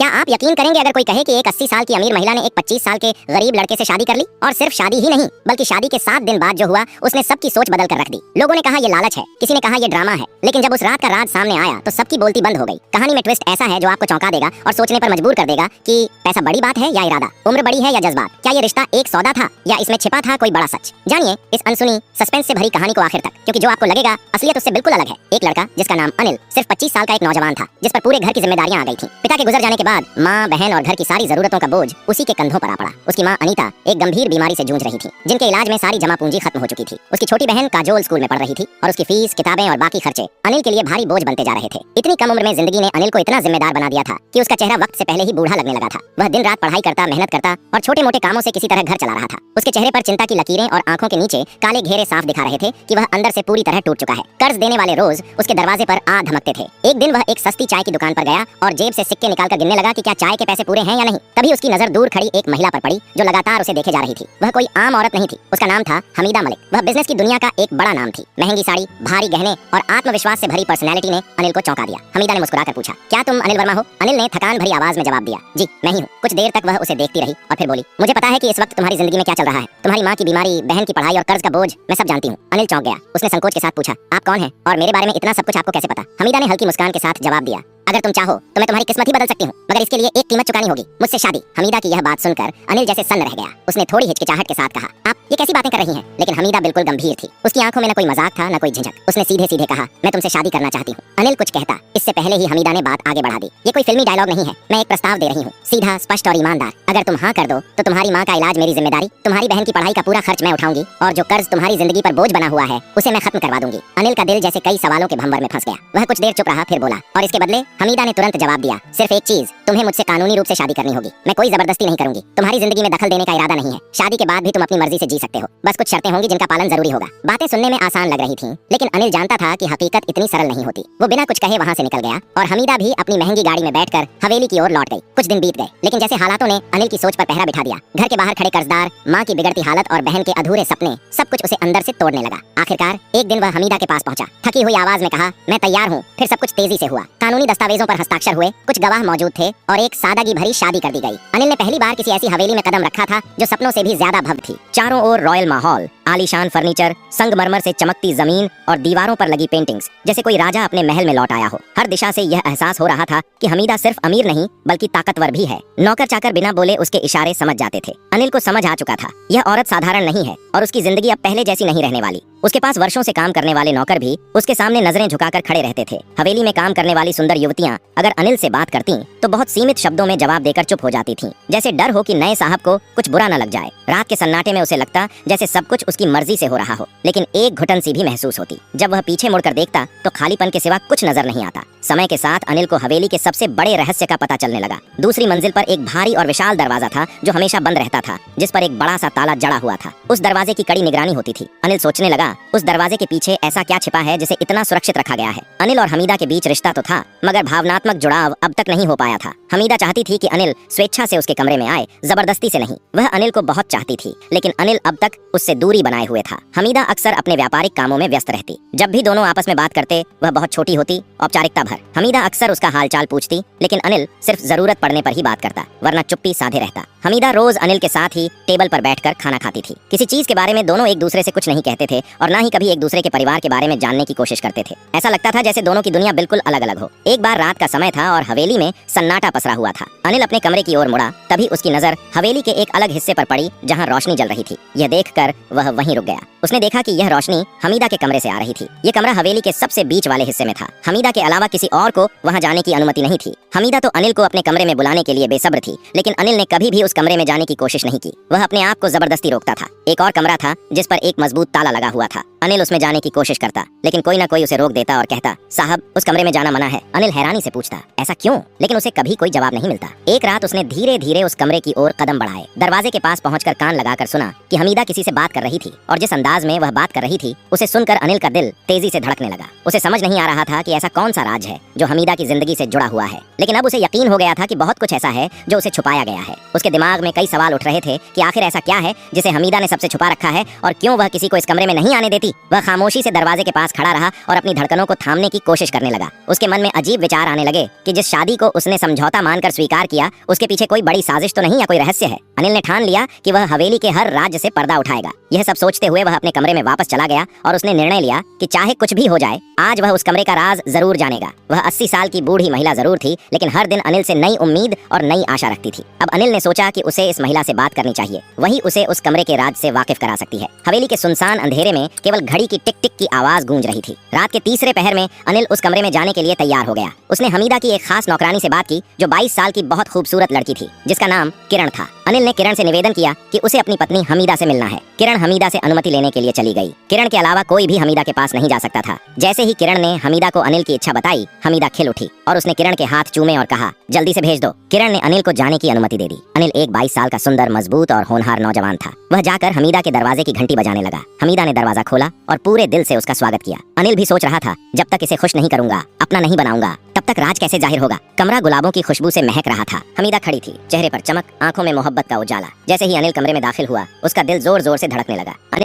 क्या आप यकीन करेंगे अगर कोई कहे कि एक 80 साल की अमीर महिला ने एक 25 साल के गरीब लड़के से शादी कर ली, और सिर्फ शादी ही नहीं बल्कि शादी के 7 दिन बाद जो हुआ उसने सबकी सोच बदल कर रख दी। लोगों ने कहा ये लालच है, किसी ने कहा ये ड्रामा है, लेकिन जब उस रात का राज सामने आया तो सबकी बोलती बंद हो गई। कहानी में ट्विस्ट ऐसा है जो आपको चौंका देगा और सोचने पर मजबूर कर देगा कि पैसा बड़ी बात है या इरादा, उम्र बड़ी है या जज्बात, क्या ये रिश्ता एक सौदा था या इसमें छिपा था कोई बड़ा सच। जानिए इस अनसुनी सस्पेंस से भरी कहानी को आखिर तक, क्योंकि जो आपको लगेगा असलियत उससे बिल्कुल अलग है। एक लड़का जिसका नाम अनिल सिर्फ 25 साल का एक नौजवान था, जिस पर पूरे घर की जिम्मेदारियां आ गई थी। पिता के गुजर जाने के बाद माँ, बहन और घर की सारी जरूरतों का बोझ उसी के कंधों पर आ पड़ा। उसकी माँ अनीता एक गंभीर बीमारी से जूझ रही थी, जिनके इलाज में सारी जमा पूंजी खत्म हो चुकी थी। उसकी छोटी बहन काजोल स्कूल में पढ़ रही थी और उसकी फीस, किताबें और बाकी खर्चे अनिल के लिए भारी बोझ बनते जा रहे थे। इतनी कम उम्र में जिंदगी ने अनिल को इतना जिम्मेदार बना दिया था कि उसका चेहरा वक्त से पहले ही बूढ़ा लगने लगा था। वह दिन रात पढ़ाई करता, मेहनत करता और छोटे मोटे कामों से किसी तरह घर चला रहा था। उसके चेहरे पर चिंता की लकीरें और आंखों के नीचे काले घेरे साफ दिखा रहे थे कि वह अंदर से पूरी तरह टूट चुका है। कर्ज देने वाले रोज उसके दरवाजे पर आ धमकते थे। एक दिन वह एक सस्ती चाय की दुकान पर गया और जेब से सिक्के निकालकर गिनने लगा कि क्या चाय के पैसे पूरे हैं या नहीं। तभी उसकी नजर दूर खड़ी एक महिला पर पड़ी जो लगातार उसे देखे जा रही थी। वह कोई आम औरत नहीं थी, उसका नाम था हमीदा मलिक। वह बिजनेस की दुनिया का एक बड़ा नाम थी। महंगी साड़ी, भारी गहने और आत्मविश्वास से भरी पर्सनैलिटी ने अनिल को चौंका दिया। हमीदा ने मुस्कुराकर पूछा, क्या तुम अनिल वर्मा हो? अनिल ने थकान भरी आवाज में जवाब दिया, जी मैं ही हूँ। कुछ देर तक वह उसे देखती रही और फिर बोली, मुझे पता है कि इस वक्त तुम्हारी जिंदगी में क्या चल रहा है। तुम्हारी माँ की बीमारी, बहन की पढ़ाई और कर्ज का बोझ मैं सब जानती हूँ। अनिल चौंक गया। उसने संकोच के साथ पूछा, आप कौन हैं और मेरे बारे में इतना सब कुछ आपको कैसे पता? हमीदा ने हल्की मुस्कान के साथ जवाब दिया, अगर तुम चाहो तो मैं तुम्हारी किस्मत ही बदल सकती हूँ, मगर इसके लिए एक कीमत चुकानी होगी, मुझसे शादी। हमीदा की यह बात सुनकर अनिल जैसे सन्न रह गया। उसने थोड़ी हिचकिचाहट के साथ कहा, आप ये कैसी बातें कर रही हैं? लेकिन हमीदा बिल्कुल गंभीर थी। उसकी आंखों में न कोई मजाक था न कोई झिझक। उसने सीधे सीधे कहा, मैं तुमसे शादी करना चाहती हूँ। अनिल कुछ कहता, इससे पहले ही हमीदा ने बात आगे बढ़ा दी, ये कोई फिल्मी डायलॉग नहीं है, मैं एक प्रस्ताव दे रही हूँ, सीधा, स्पष्ट और ईमानदार। अगर तुम हाँ कर दो तो तुम्हारी माँ का इलाज मेरी जिम्मेदारी, तुम्हारी बहन की पढ़ाई का पूरा खर्च मैं उठाऊंगी और जो कर्ज तुम्हारी जिंदगी पर बोझ बना हुआ है उसे मैं खत्म करवा दूंगी। अनिल का दिल जैसे कई सवालों के भंवर में फंस गया। वह कुछ देर चुप रहा, फिर बोला, और इसके बदले? हमीदा ने तुरंत जवाब दिया, सिर्फ एक चीज, तुम्हें मुझसे कानूनी रूप से शादी करनी होगी। मैं कोई जबरदस्ती नहीं करूंगी, तुम्हारी जिंदगी में दखल देने का इरादा नहीं है। शादी के बाद भी तुम अपनी मर्जी से जी सकते हो, बस कुछ शर्तें होंगी जिनका पालन जरूरी होगा। बातें सुनने में आसान लग रही थीं, लेकिन अनिल जानता था कि हकीकत इतनी सरल नहीं होती। वो बिना कुछ कहे वहां से निकल गया और हमीदा भी अपनी महंगी गाड़ी में बैठकर हवेली की ओर लौट गई। कुछ दिन बीत गए, लेकिन जैसे हालातों ने अनिल की सोच पर पहरा बिठा दिया। घर के बाहर खड़े कर्जदार, माँ की बिगड़ती हालत और बहन के अधूरे सपने, सब कुछ उसे अंदर से तोड़ने लगा। आखिरकार एक दिन वह हमीदा के पास पहुंचा, थकी हुई आवाज में कहा, मैं तैयार हूँ। फिर सब कुछ तेजी से हुआ। कानूनी दस्तावेजों पर हस्ताक्षर हुए, कुछ गवाह मौजूद थे और एक सादगी भरी शादी कर दी गई। अनिल ने पहली बार किसी ऐसी हवेली में कदम रखा था जो सपनों से भी ज्यादा भव्य थी। चारों ओर रॉयल माहौल, आलीशान फर्नीचर, संगमरमर से चमकती जमीन और दीवारों पर लगी पेंटिंग्स, जैसे कोई राजा अपने महल में लौट आया हो। हर दिशा से यह एहसास हो रहा था कि हमीदा सिर्फ अमीर नहीं बल्कि ताकतवर भी है। नौकर चाकर बिना बोले उसके इशारे समझ जाते थे। अनिल को समझ आ चुका था, यह औरत साधारण नहीं है और उसकी जिंदगी अब पहले जैसी नहीं रहने वाली। उसके पास वर्षों से काम करने वाले नौकर भी उसके सामने नजरें झुकाकर खड़े रहते थे। हवेली में काम करने वाली सुंदर युवतियां अगर अनिल से बात करती तो बहुत सीमित शब्दों में जवाब देकर चुप हो जाती थीं, जैसे डर हो कि नए साहब को कुछ बुरा न लग जाए। रात के सन्नाटे में उसे लगता जैसे सब कुछ उसकी मर्जी से हो रहा हो, लेकिन एक घुटन सी भी महसूस होती। जब वह पीछे मुड़कर देखता तो खालीपन के सिवा कुछ नजर नहीं आता। समय के साथ अनिल को हवेली के सबसे बड़े रहस्य का पता चलने लगा। दूसरी मंजिल पर एक भारी और विशाल दरवाजा था जो हमेशा बंद रहता था, जिस पर एक बड़ा सा ताला जड़ा हुआ था। उस दरवाजे की कड़ी निगरानी होती थी। अनिल सोचने लगा, उस दरवाजे के पीछे ऐसा क्या छिपा है जिसे इतना सुरक्षित रखा गया है। अनिल और हमीदा के बीच रिश्ता तो था, मगर भावनात्मक जुड़ाव अब तक नहीं हो पाया था। हमीदा चाहती थी कि अनिल स्वेच्छा से उसके कमरे में आए, जबरदस्ती से नहीं। वह अनिल को बहुत चाहती थी, लेकिन अनिल अब तक उससे दूरी बनाए हुए था। हमीदा अक्सर अपने व्यापारिक कामों में व्यस्त रहती। जब भी दोनों आपस में बात करते वह बहुत छोटी होती, औपचारिकता भर। हमीदा अक्सर उसका हालचाल पूछती, लेकिन अनिल सिर्फ जरूरत पड़ने पर ही बात करता, वरना चुप्पी साधे रहता। हमीदा रोज अनिल के साथ ही टेबल पर बैठकर खाना खाती थी। किसी चीज के बारे में दोनों एक दूसरे से कुछ नहीं कहते थे और ना ही कभी एक दूसरे के परिवार के बारे में जानने की कोशिश करते थे। ऐसा लगता था जैसे दोनों की दुनिया बिल्कुल अलग अलग हो। एक बार रात का समय था और हवेली में सन्नाटा पसरा हुआ था। अनिल अपने कमरे की ओर मुड़ा, तभी उसकी नजर हवेली के एक अलग हिस्से पर पड़ी जहाँ रोशनी जल रही थी। यह देखकर वह वहीं रुक गया। उसने देखा कि यह रोशनी हमीदा के कमरे से आ रही थी। यह कमरा हवेली के सबसे बीच वाले हिस्से में था। हमीदा के अलावा किसी और को वहां जाने की अनुमति नहीं थी। हमीदा तो अनिल को अपने कमरे में बुलाने के लिए बेसब्र थी, लेकिन अनिल ने कभी भी उस कमरे में जाने की कोशिश नहीं की। वह अपने आप को जबरदस्ती रोकता था। एक और कमरा था जिस पर एक मजबूत ताला लगा हुआ था। अनिल उसमें जाने की कोशिश करता, लेकिन कोई ना कोई उसे रोक देता और कहता, साहब उस कमरे में जाना मना है। अनिल हैरानी से पूछता, ऐसा क्यों? लेकिन उसे कभी कोई जवाब नहीं मिलता। एक रात उसने धीरे धीरे उस कमरे की ओर कदम बढ़ाए। दरवाजे के पास पहुंचकर कान लगाकर सुना कि हमीदा किसी से बात कर रही थी, और जिस अंदाज में वह बात कर रही थी उसे सुनकर अनिल का दिल तेजी से धड़कने लगा। उसे समझ नहीं आ रहा था कि ऐसा कौन सा राज है जो हमीदा की जिंदगी से जुड़ा हुआ है, लेकिन अब उसे यकीन हो गया था कि बहुत कुछ ऐसा है जो उसे छुपाया गया है। उसके दिमाग में कई सवाल उठ रहे थे कि आखिर ऐसा क्या है जिसे हमीदा ने सबसे छुपा रखा है और क्यों वह किसी को इस कमरे में नहीं नहीं आने देती। वह खामोशी से दरवाजे के पास खड़ा रहा और अपनी धड़कनों को थामने की कोशिश करने लगा। उसके मन में अजीब विचार आने लगे कि जिस शादी को उसने समझौता मानकर स्वीकार किया उसके पीछे कोई बड़ी साजिश तो नहीं या कोई रहस्य है। अनिल ने ठान लिया कि वह हवेली के हर राज्य से पर्दा उठाएगा। यह सब सोचते हुए वह अपने कमरे में वापस चला गया और उसने निर्णय लिया कि चाहे कुछ भी हो जाए आज वह उस कमरे का राज जरूर जानेगा। वह 80 साल की बूढ़ी महिला जरूर थी, लेकिन हर दिन अनिल से नई उम्मीद और नई आशा रखती थी। अब अनिल ने सोचा कि उसे इस महिला से बात करनी चाहिए, वही उसे उस कमरे के राज से वाकिफ करा सकती है। हवेली के सुनसान अंधेरे में केवल घड़ी की टिक टिक की आवाज गूंज रही थी। रात के तीसरे पहर में अनिल उस कमरे में जाने के लिए तैयार हो गया। उसने हमीदा की एक खास नौकरानी से बात की जो 22 साल की बहुत खूबसूरत लड़की थी जिसका नाम किरण था। अनिल ने किरण से निवेदन किया कि उसे अपनी पत्नी हमीदा से मिलना है। किरण हमीदा से अनुमति लेने के लिए चली गई। किरण के अलावा कोई भी हमीदा के पास नहीं जा सकता था। जैसे ही किरण ने हमीदा को अनिल की इच्छा बताई, हमीदा खिल उठी और उसने किरण के हाथ चूमे और कहा, जल्दी से भेज दो। किरण ने अनिल को जाने की अनुमति दे दी। अनिल एक 22 साल का सुंदर, मजबूत और होनहार नौजवान था। वह जाकर हमीदा के दरवाजे की घंटी बजाने लगा। हमीदा ने दरवाजा खोला और पूरे दिल से उसका स्वागत किया। अनिल भी सोच रहा था, जब तक इसे खुश नहीं करूंगा, अपना नहीं बनाऊंगा, तब तक राज कैसे जाहिर होगा। कमरा गुलाबों की खुशबू से महक रहा था। हमीदा खड़ी थी, चेहरे पर चमक, आंखों में मोहब्बत का उजाला। जैसे ही अनिल कमरे में दाखिल हुआ उसका दिल जोर जोर से धड़कने लगा।